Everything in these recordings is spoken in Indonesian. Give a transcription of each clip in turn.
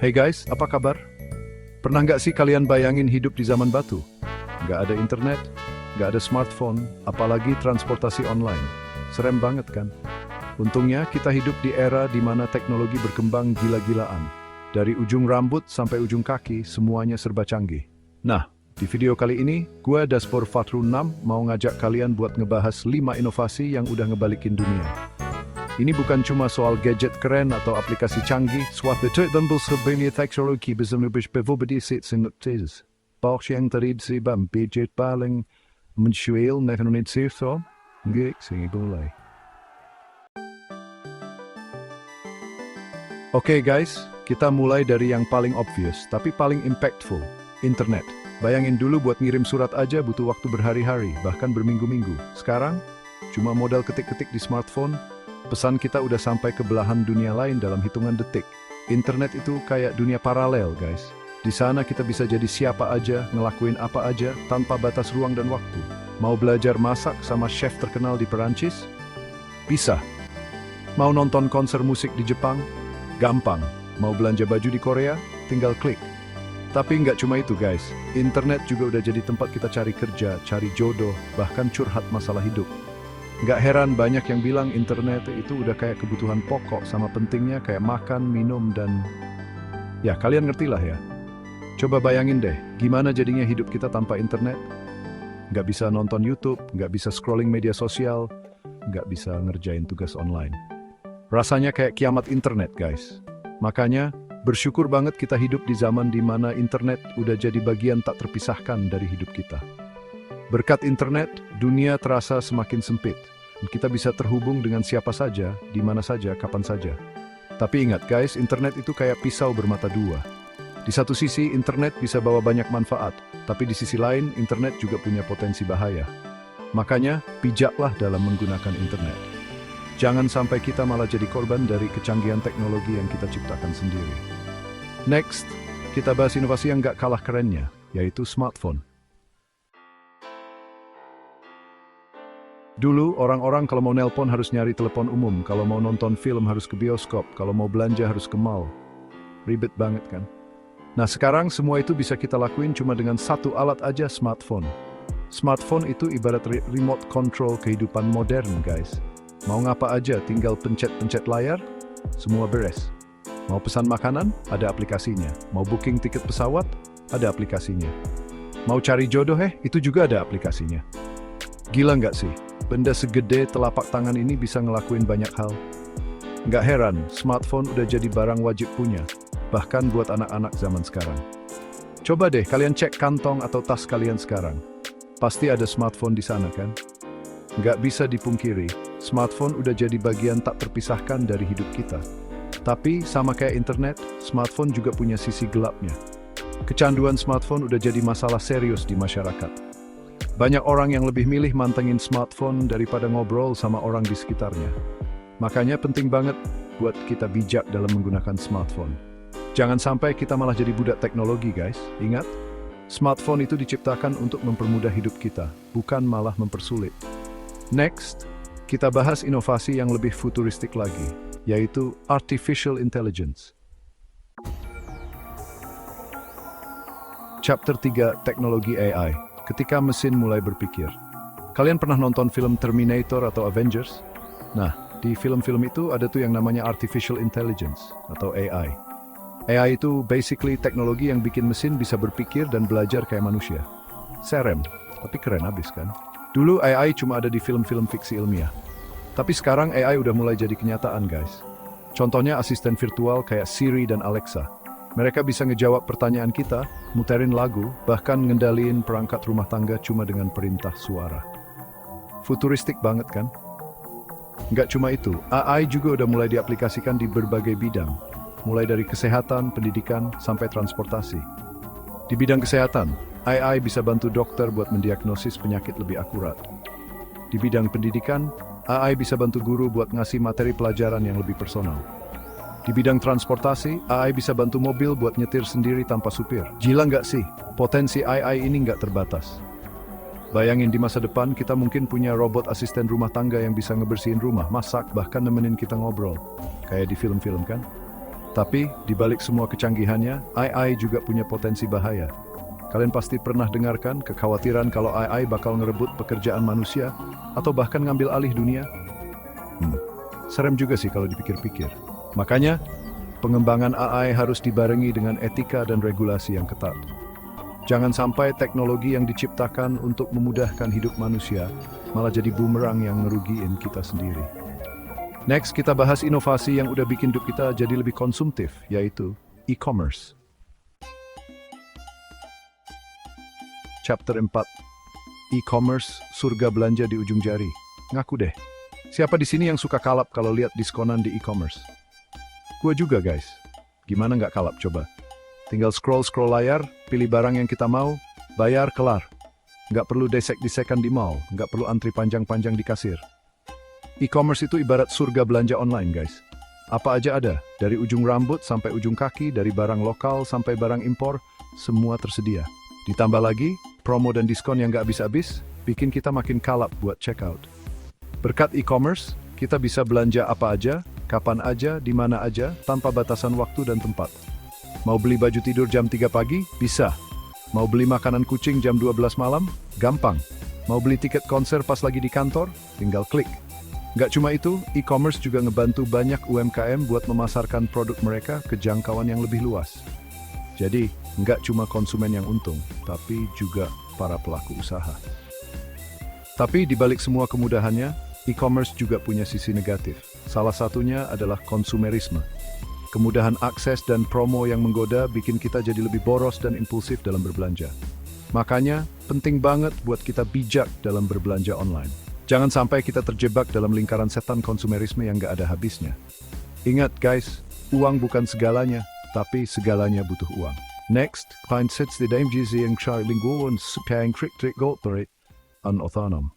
Hey guys, apa kabar? Pernah nggak sih kalian bayangin hidup di zaman batu? Nggak ada internet, nggak ada smartphone, apalagi transportasi online. Serem banget kan? Untungnya kita hidup di era di mana teknologi berkembang gila-gilaan. Dari ujung rambut sampai ujung kaki, semuanya serba canggih. Nah, di video kali ini, gue Daspor Fathru 6 mau ngajak kalian buat ngebahas 5 inovasi yang udah ngebalikin dunia. Ini bukan cuma soal gadget keren atau aplikasi canggih, suatu tertentu sebenarnya teknologi bisa lebih berbeda sinopsis. Box yang terjadi bang gadget paling mencuil teknologi so, nggak sih mulai. Oke guys, kita mulai dari yang paling obvious, tapi paling impactful, internet. Bayangin dulu buat ngirim surat aja butuh waktu berhari-hari, bahkan berminggu-minggu. Sekarang, cuma modal ketik-ketik di smartphone, pesan kita udah sampai ke belahan dunia lain dalam hitungan detik. Internet itu kayak dunia paralel, guys. Di sana kita bisa jadi siapa aja, ngelakuin apa aja, tanpa batas ruang dan waktu. Mau belajar masak sama chef terkenal di Perancis? Bisa. Mau nonton konser musik di Jepang? Gampang. Mau belanja baju di Korea? Tinggal klik. Tapi nggak cuma itu, guys. Internet juga udah jadi tempat kita cari kerja, cari jodoh, bahkan curhat masalah hidup. Nggak heran banyak yang bilang internet itu udah kayak kebutuhan pokok sama pentingnya kayak makan, minum, dan... Ya, kalian ngerti lah ya. Coba bayangin deh, gimana jadinya hidup kita tanpa internet? Nggak bisa nonton YouTube, nggak bisa scrolling media sosial, nggak bisa ngerjain tugas online. Rasanya kayak kiamat internet, guys. Makanya, bersyukur banget kita hidup di zaman di mana internet udah jadi bagian tak terpisahkan dari hidup kita. Berkat internet, dunia terasa semakin sempit. Kita bisa terhubung dengan siapa saja, di mana saja, kapan saja. Tapi ingat guys, internet itu kayak pisau bermata dua. Di satu sisi, internet bisa bawa banyak manfaat, tapi di sisi lain, internet juga punya potensi bahaya. Makanya, bijaklah dalam menggunakan internet. Jangan sampai kita malah jadi korban dari kecanggihan teknologi yang kita ciptakan sendiri. Next, kita bahas inovasi yang gak kalah kerennya, yaitu smartphone. Dulu, orang-orang kalau mau nelpon harus nyari telepon umum, kalau mau nonton film harus ke bioskop, kalau mau belanja harus ke mall. Ribet banget kan? Nah sekarang semua itu bisa kita lakuin cuma dengan satu alat aja, smartphone. Smartphone itu ibarat remote control kehidupan modern, guys. Mau ngapa aja, tinggal pencet-pencet layar, semua beres. Mau pesan makanan, ada aplikasinya. Mau booking tiket pesawat, ada aplikasinya. Mau cari jodoh, itu juga ada aplikasinya. Gila nggak sih? Benda segede telapak tangan ini bisa ngelakuin banyak hal. Nggak heran, smartphone udah jadi barang wajib punya, bahkan buat anak-anak zaman sekarang. Coba deh kalian cek kantong atau tas kalian sekarang. Pasti ada smartphone di sana kan? Nggak bisa dipungkiri, smartphone udah jadi bagian tak terpisahkan dari hidup kita. Tapi sama kayak internet, smartphone juga punya sisi gelapnya. Kecanduan smartphone udah jadi masalah serius di masyarakat. Banyak orang yang lebih milih mantengin smartphone daripada ngobrol sama orang di sekitarnya. Makanya penting banget buat kita bijak dalam menggunakan smartphone. Jangan sampai kita malah jadi budak teknologi, guys. Ingat, smartphone itu diciptakan untuk mempermudah hidup kita, bukan malah mempersulit. Next, kita bahas inovasi yang lebih futuristik lagi, yaitu Artificial Intelligence. Chapter 3, Teknologi AI. Ketika mesin mulai berpikir. Kalian pernah nonton film Terminator atau Avengers? Nah, di film-film itu ada tuh yang namanya Artificial Intelligence atau AI. AI itu basically teknologi yang bikin mesin bisa berpikir dan belajar kayak manusia. Serem, tapi keren abis kan? Dulu AI cuma ada di film-film fiksi ilmiah. Tapi sekarang AI udah mulai jadi kenyataan, guys. Contohnya asisten virtual kayak Siri dan Alexa. Mereka bisa ngejawab pertanyaan kita, muterin lagu, bahkan ngendaliin perangkat rumah tangga cuma dengan perintah suara. Futuristik banget kan? Nggak cuma itu, AI juga udah mulai diaplikasikan di berbagai bidang, mulai dari kesehatan, pendidikan, sampai transportasi. Di bidang kesehatan, AI bisa bantu dokter buat mendiagnosis penyakit lebih akurat. Di bidang pendidikan, AI bisa bantu guru buat ngasih materi pelajaran yang lebih personal. Di bidang transportasi, AI bisa bantu mobil buat nyetir sendiri tanpa supir. Gila nggak sih? Potensi AI ini nggak terbatas. Bayangin di masa depan kita mungkin punya robot asisten rumah tangga yang bisa ngebersihin rumah, masak, bahkan nemenin kita ngobrol. Kayak di film-film kan? Tapi, di balik semua kecanggihannya, AI juga punya potensi bahaya. Kalian pasti pernah dengarkan kekhawatiran kalau AI bakal ngerebut pekerjaan manusia atau bahkan ngambil alih dunia? Serem juga sih kalau dipikir-pikir. Makanya, pengembangan AI harus dibarengi dengan etika dan regulasi yang ketat. Jangan sampai teknologi yang diciptakan untuk memudahkan hidup manusia malah jadi bumerang yang ngerugiin kita sendiri. Next, kita bahas inovasi yang udah bikin hidup kita jadi lebih konsumtif, yaitu e-commerce. Chapter 4. E-commerce, surga belanja di ujung jari. Ngaku deh, siapa di sini yang suka kalap kalau lihat diskonan di e-commerce? Gua juga guys. Gimana nggak kalap coba? Tinggal scroll layar, pilih barang yang kita mau, bayar, kelar. Nggak perlu desek-desekan di mall, nggak perlu antri panjang-panjang di kasir. E-commerce itu ibarat surga belanja online guys. Apa aja ada, dari ujung rambut sampai ujung kaki, dari barang lokal sampai barang impor, semua tersedia. Ditambah lagi, promo dan diskon yang nggak habis-habis, bikin kita makin kalap buat checkout. Berkat e-commerce, kita bisa belanja apa aja, kapan aja, di mana aja, tanpa batasan waktu dan tempat. Mau beli baju tidur jam 3 pagi? Bisa. Mau beli makanan kucing jam 12 malam? Gampang. Mau beli tiket konser pas lagi di kantor? Tinggal klik. Nggak cuma itu, e-commerce juga ngebantu banyak UMKM buat memasarkan produk mereka ke jangkauan yang lebih luas. Jadi, nggak cuma konsumen yang untung, tapi juga para pelaku usaha. Tapi di balik semua kemudahannya, e-commerce juga punya sisi negatif. Salah satunya adalah konsumerisme. Kemudahan akses dan promo yang menggoda bikin kita jadi lebih boros dan impulsif dalam berbelanja. Makanya, penting banget buat kita bijak dalam berbelanja online. Jangan sampai kita terjebak dalam lingkaran setan konsumerisme yang nggak ada habisnya. Ingat guys, uang bukan segalanya, tapi segalanya butuh uang. Next, find sets the dangers yang lingkungan supaya trik-trik gotorit unotonom.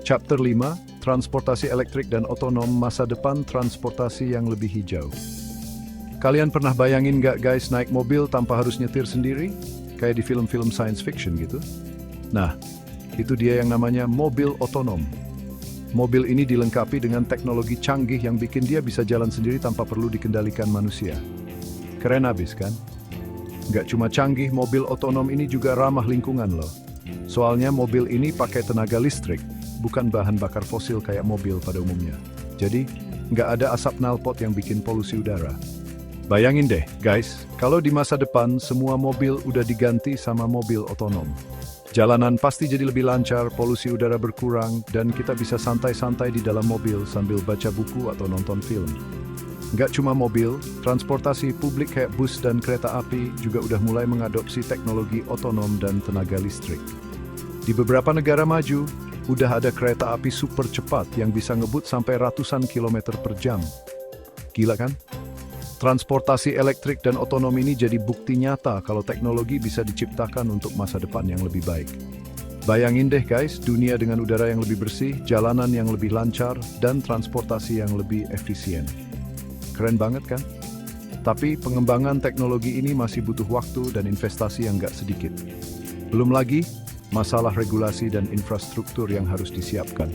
Chapter 5, Transportasi Elektrik dan Otonom, Masa Depan Transportasi yang Lebih Hijau. Kalian pernah bayangin nggak guys naik mobil tanpa harus nyetir sendiri? Kayak di film-film science fiction gitu? Nah, itu dia yang namanya mobil otonom. Mobil ini dilengkapi dengan teknologi canggih yang bikin dia bisa jalan sendiri tanpa perlu dikendalikan manusia. Keren abis kan? Nggak cuma canggih, mobil otonom ini juga ramah lingkungan loh. Soalnya mobil ini pakai tenaga listrik, bukan bahan bakar fosil kayak mobil pada umumnya. Jadi, nggak ada asap knalpot yang bikin polusi udara. Bayangin deh, guys, kalau di masa depan semua mobil udah diganti sama mobil otonom. Jalanan pasti jadi lebih lancar, polusi udara berkurang, dan kita bisa santai-santai di dalam mobil sambil baca buku atau nonton film. Nggak cuma mobil, transportasi publik kayak bus dan kereta api juga udah mulai mengadopsi teknologi otonom dan tenaga listrik. Di beberapa negara maju, udah ada kereta api super cepat yang bisa ngebut sampai ratusan kilometer per jam. Gila kan? Transportasi elektrik dan otonom ini jadi bukti nyata kalau teknologi bisa diciptakan untuk masa depan yang lebih baik. Bayangin deh guys, dunia dengan udara yang lebih bersih, jalanan yang lebih lancar, dan transportasi yang lebih efisien. Keren banget kan? Tapi pengembangan teknologi ini masih butuh waktu dan investasi yang nggak sedikit. Belum lagi, masalah regulasi dan infrastruktur yang harus disiapkan.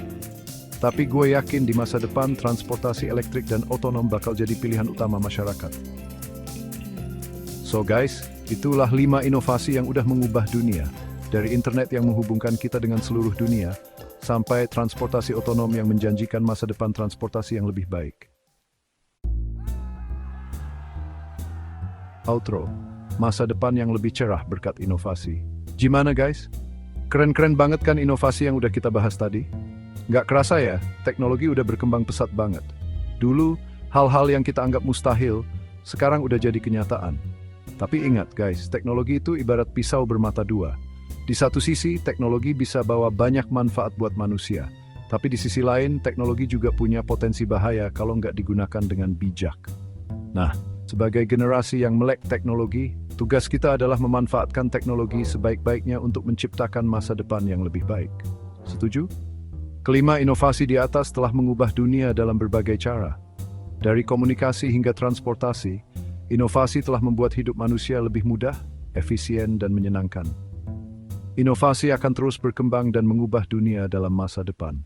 Tapi gue yakin di masa depan transportasi elektrik dan otonom bakal jadi pilihan utama masyarakat. So guys, itulah 5 inovasi yang udah mengubah dunia. Dari internet yang menghubungkan kita dengan seluruh dunia, sampai transportasi otonom yang menjanjikan masa depan transportasi yang lebih baik. Outro, masa depan yang lebih cerah berkat inovasi. Gimana guys? Keren-keren banget kan inovasi yang udah kita bahas tadi? Nggak kerasa ya, teknologi udah berkembang pesat banget. Dulu, hal-hal yang kita anggap mustahil, sekarang udah jadi kenyataan. Tapi ingat guys, teknologi itu ibarat pisau bermata dua. Di satu sisi, teknologi bisa bawa banyak manfaat buat manusia. Tapi di sisi lain, teknologi juga punya potensi bahaya kalau nggak digunakan dengan bijak. Nah, sebagai generasi yang melek teknologi, tugas kita adalah memanfaatkan teknologi sebaik-baiknya untuk menciptakan masa depan yang lebih baik. Setuju? Kelima inovasi di atas telah mengubah dunia dalam berbagai cara. Dari komunikasi hingga transportasi, inovasi telah membuat hidup manusia lebih mudah, efisien, dan menyenangkan. Inovasi akan terus berkembang dan mengubah dunia dalam masa depan.